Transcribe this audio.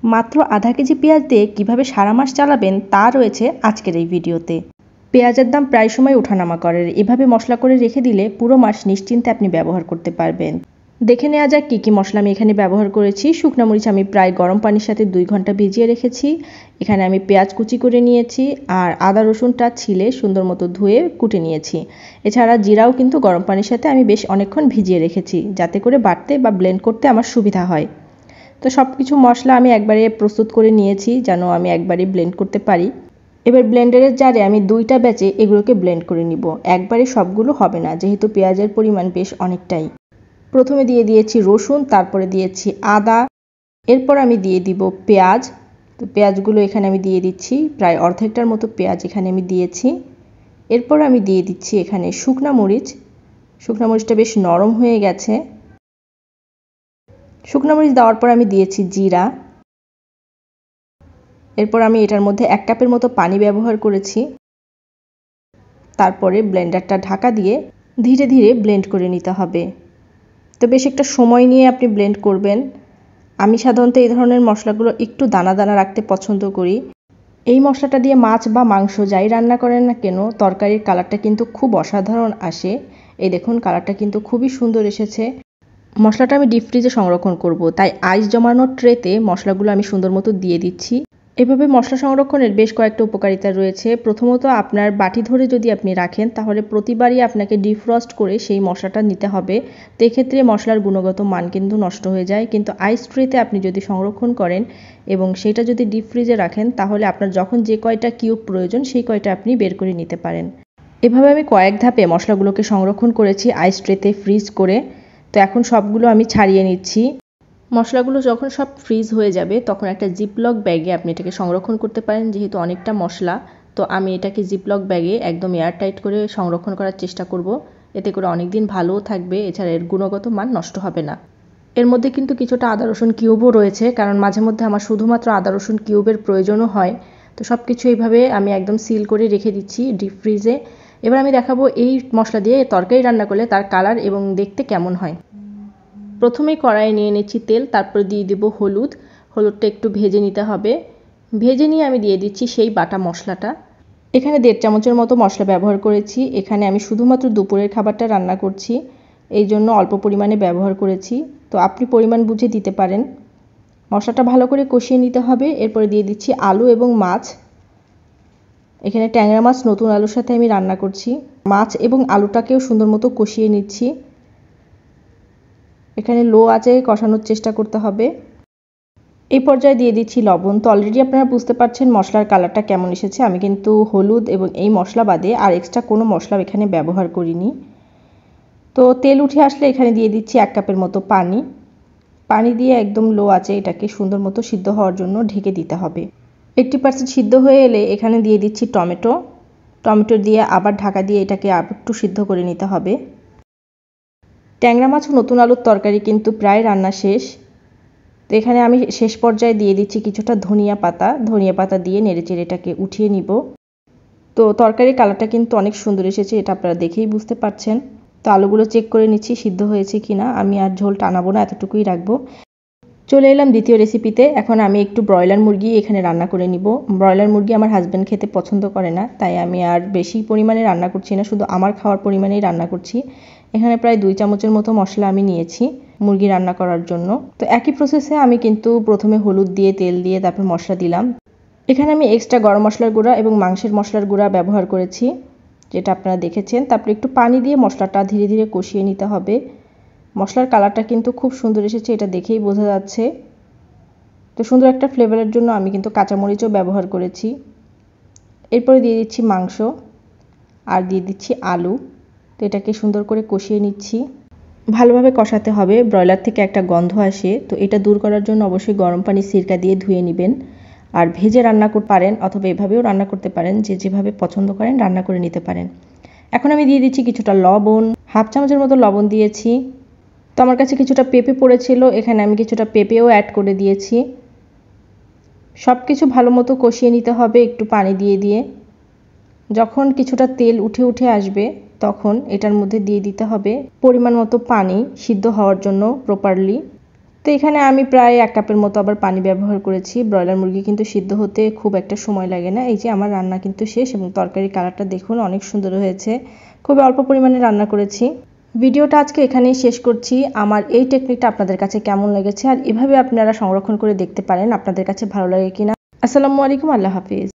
মাত্র আধা কেজি পেঁয়াজ দিয়ে কীভাবে সারা মাস চালাবেন তা রয়েছে আজকের এই ভিডিওতে। পেঁয়াজের দাম প্রায় সময় ওঠানামা করে, এভাবে মশলা করে রেখে দিলে পুরো মাস নিশ্চিন্তে আপনি ব্যবহার করতে পারবেন। দেখে নেওয়া যাক কী কী মশলা আমি এখানে ব্যবহার করেছি। শুকনো মরিচ আমি প্রায় গরম পানির সাথে 2 ঘন্টা ভিজিয়ে রেখেছি। এখানে আমি পেঁয়াজ কুচি করে নিয়েছি আর আদা রসুনটা ছিলে সুন্দর মতো ধুয়ে কুটে নিয়েছি। এছাড়া জিরাও কিন্তু গরম পানির সাথে আমি বেশ অনেকক্ষণ ভিজিয়ে রেখেছি, যাতে করে বাটতে বা ব্লেন্ড করতে আমার সুবিধা হয়। তো সব কিছু মশলা আমি একবারে প্রস্তুত করে নিয়েছি যেন আমি একবারে ব্লেন্ড করতে পারি। এবার ব্লেন্ডারের জারে আমি 2টা ব্যাচে এগুলোকে ব্লেন্ড করে নিব। একবারে সবগুলো হবে না, যেহেতু পেঁয়াজের পরিমাণ বেশ অনেকটাই। প্রথমে দিয়ে দিয়েছি রসুন, তারপরে দিয়েছি আদা, এরপর আমি দিয়ে দিব পেঁয়াজ। তো পেঁয়াজগুলো এখানে আমি দিয়ে দিচ্ছি, প্রায় অর্ধেকটার মতো পেঁয়াজ এখানে আমি দিয়েছি। এরপর আমি দিয়ে দিচ্ছি এখানে শুকনা মরিচ। শুকনা মরিচটা বেশ নরম হয়ে গেছে। শুকনো মরিচ দেওয়ার পর আমি দিয়েছি জিরা। এরপর আমি এটার মধ্যে 1 কাপের মতো পানি ব্যবহার করেছি। তারপরে ব্লেন্ডারটা ঢাকা দিয়ে ধীরে ধীরে ব্লেন্ড করে নিতে হবে। তো বেশ একটা সময় নিয়ে আপনি ব্লেন্ড করবেন। আমি সাধারণত এই ধরনের মশলাগুলো একটু দানা দানা রাখতে পছন্দ করি। এই মশলাটা দিয়ে মাছ বা মাংস যাই রান্না করেন না কেন, তরকারির কালারটা কিন্তু খুব অসাধারণ আসে। এই দেখুন, কালারটা কিন্তু খুবই সুন্দর এসেছে। মশলাটা আমি ডিপ ফ্রিজে সংরক্ষণ করব, তাই আইস জমানো ট্রেতে মশলাগুলো আমি সুন্দর মতো দিয়ে দিচ্ছি। এভাবে মশলা সংরক্ষণের বেশ কয়েকটা উপকারিতা রয়েছে। প্রথমত, আপনার বাটি ধরে যদি আপনি রাখেন তাহলে প্রতিবারই আপনাকে ডিফ্রস্ট করে সেই মশলাটা নিতে হবে। তো এক্ষেত্রে মশলার গুণগত মান কিন্তু নষ্ট হয়ে যায়। কিন্তু আইস ট্রেতে আপনি যদি সংরক্ষণ করেন এবং সেটা যদি ডিপ ফ্রিজে রাখেন তাহলে আপনার যখন যে কয়টা কিউব প্রয়োজন সেই কয়টা আপনি বের করে নিতে পারেন। এভাবে আমি কয়েক ধাপে মশলাগুলোকে সংরক্ষণ করেছি আইস ট্রেতে ফ্রিজ করে। তো এখন সবগুলো আমি ছাড়িয়ে নিচ্ছি। মশলাগুলো যখন সব ফ্রিজ হয়ে যাবে তখন একটা জিপলক ব্যাগে আপনি এটাকে সংরক্ষণ করতে পারেন। যেহেতু অনেকটা মশলা, তো আমি এটাকে জিপলক ব্যাগে একদম এয়ারটাইট করে সংরক্ষণ করার চেষ্টা করব। এতে করে অনেক দিন ভালোও থাকবে, এছাড়া এর গুণগত মান নষ্ট হবে না। এর মধ্যে কিন্তু কিছুটা আদা রসুন কিউবও রয়েছে, কারণ মাঝে মধ্যে আমার শুধুমাত্র আদা রসুন কিউবের প্রয়োজনও হয়। তো সব কিছু এইভাবে আমি একদম সিল করে রেখে দিচ্ছি ডিপ ফ্রিজে। এবার আমি দেখাবো এই মশলা দিয়ে তরকারি রান্না করলে তার কালার এবং দেখতে কেমন হয়। প্রথমেই কড়াইয়ে নিয়ে নিচ্ছি তেল, তারপরে দিয়ে দেব হলুদ। হলুদটা একটু ভেজে নিতে হবে। ভেজে নিয়ে আমি দিয়ে দিচ্ছি সেই বাটা মশলাটা। এখানে 1.5 চামচের মতো মশলা ব্যবহার করেছি। এখানে আমি শুধুমাত্র দুপুরের খাবারটা রান্না করছি, এই জন্য অল্প পরিমাণে ব্যবহার করেছি। তো আপনি পরিমাণ বুঝে দিতে পারেন। মশলাটা ভালো করে কষিয়ে নিতে হবে। এরপরে দিয়ে দিচ্ছি আলু এবং মাছ। এখানে ট্যাংরা মাছ নতুন আলুর সাথে আমি রান্না করছি। মাছ এবং আলুটাকেও সুন্দর মতো কষিয়ে নিচ্ছি। এখানে লো আঁচে কষানোর চেষ্টা করতে হবে। এই পর্যায়ে দিয়ে দিচ্ছি লবণ। তো অলরেডি আপনারা বুঝতে পারছেন মশলার কালারটা কেমন এসেছে। আমি কিন্তু হলুদ এবং এই মশলা বাদে আর এক্সট্রা কোনো মশলা এখানে ব্যবহার করিনি। তো তেল উঠে আসলে এখানে দিয়ে দিচ্ছি 1 কাপের মতো পানি। পানি দিয়ে একদম লো আঁচে এটাকে সুন্দর মতো সিদ্ধ হওয়ার জন্য ঢেকে দিতে হবে। 80% সিদ্ধ হয়ে এলে এখানে দিয়ে দিচ্ছি টমেটো। টমেটো দিয়ে আবার ঢাকা দিয়ে এটাকে একটু সিদ্ধ করে নিতে হবে। ট্যাংরা মাছ ও নতুন আলুর তরকারি কিন্তু প্রায় রান্না শেষ। তো এখানে আমি শেষ পর্যায়ে দিয়ে দিচ্ছি কিছুটা ধনিয়া পাতা। ধনিয়া পাতা দিয়ে নেড়েচেড়ে এটাকে উঠিয়ে নিব। তো তরকারির কালারটা কিন্তু অনেক সুন্দর এসেছে, এটা আপনারা দেখেই বুঝতে পারছেন। তো আলুগুলো চেক করে নিচ্ছি সিদ্ধ হয়েছে কিনা। আমি আর ঝোল টানাবো না, এতটুকুই রাখবো। চলে এলাম দ্বিতীয় রেসিপিতে। এখন আমি একটু ব্রয়লার মুরগি এখানে রান্না করে নিব। ব্রয়লার মুরগি আমার হাজব্যান্ড খেতে পছন্দ করে না, তাই আমি আর বেশি পরিমাণে রান্না করছি না, শুধু আমার খাওয়ার পরিমাণেই রান্না করছি। এখানে প্রায় 2 চামচের মতো মশলা আমি নিয়েছি মুরগি রান্না করার জন্য। তো একই প্রসেসে আমি কিন্তু প্রথমে হলুদ দিয়ে তেল দিয়ে তারপর মশলা দিলাম। এখানে আমি এক্সট্রা গরম মশলার গুঁড়া এবং মাংসের মশলার গুঁড়া ব্যবহার করেছি, যেটা আপনারা দেখেছেন। তারপর একটু পানি দিয়ে মশলাটা ধীরে ধীরে কষিয়ে নিতে হবে। মশলার কালারটা কিন্তু খুব সুন্দর এসেছে, এটা দেখেই বোঝা যাচ্ছে। তো সুন্দর একটা ফ্লেভারের জন্য আমি কিন্তু কাঁচামরিচও ব্যবহার করেছি। এরপরে দিয়ে দিচ্ছি মাংস আর দিয়ে দিচ্ছি আলু। তো এটাকে সুন্দর করে কষিয়ে নিচ্ছি। ভালোভাবে কষাতে হবে, ব্রয়লার থেকে একটা গন্ধ আসে। তো এটা দূর করার জন্য অবশ্যই গরম পানি সিরকা দিয়ে ধুয়ে নেবেন। আর ভেজে রান্না করতে পারেন অথবা এভাবেও রান্না করতে পারেন, যে যেভাবে পছন্দ করেন রান্না করে নিতে পারেন। এখন আমি দিয়ে দিচ্ছি কিছুটা লবণ, 1/2 চামচের মতো লবণ দিয়েছি। তো আমার কাছে কিছুটা পেঁপে পড়েছিল, এখানে আমি কিছুটা পেঁপেও অ্যাড করে দিয়েছি। সব কিছু ভালো মতো কষিয়ে নিতে হবে একটু পানি দিয়ে দিয়ে। যখন কিছুটা তেল উঠে উঠে আসবে তখন এটার মধ্যে দিয়ে দিতে হবে পরিমাণ মতো পানি সিদ্ধ হওয়ার জন্য প্রপারলি। তো এখানে আমি প্রায় 1 কাপের মতো আবার পানি ব্যবহার করেছি। ব্রয়লার মুরগি কিন্তু সিদ্ধ হতে খুব একটা সময় লাগে না। এই যে আমার রান্না কিন্তু শেষ এবং তরকারির কালারটা দেখুন অনেক সুন্দর হয়েছে। খুবই অল্প পরিমাণে রান্না করেছি। ভিডিওটা আজকে এখানেই শেষ করছি। আমার এই টেকনিকটা আপনাদের কাছে কেমন লেগেছে আর এভাবে আপনারা সংরক্ষণ করে দেখতে পারেন আপনাদের কাছে ভালো লাগে কিনা। আসসালামু আলাইকুম, আল্লাহ হাফিজ।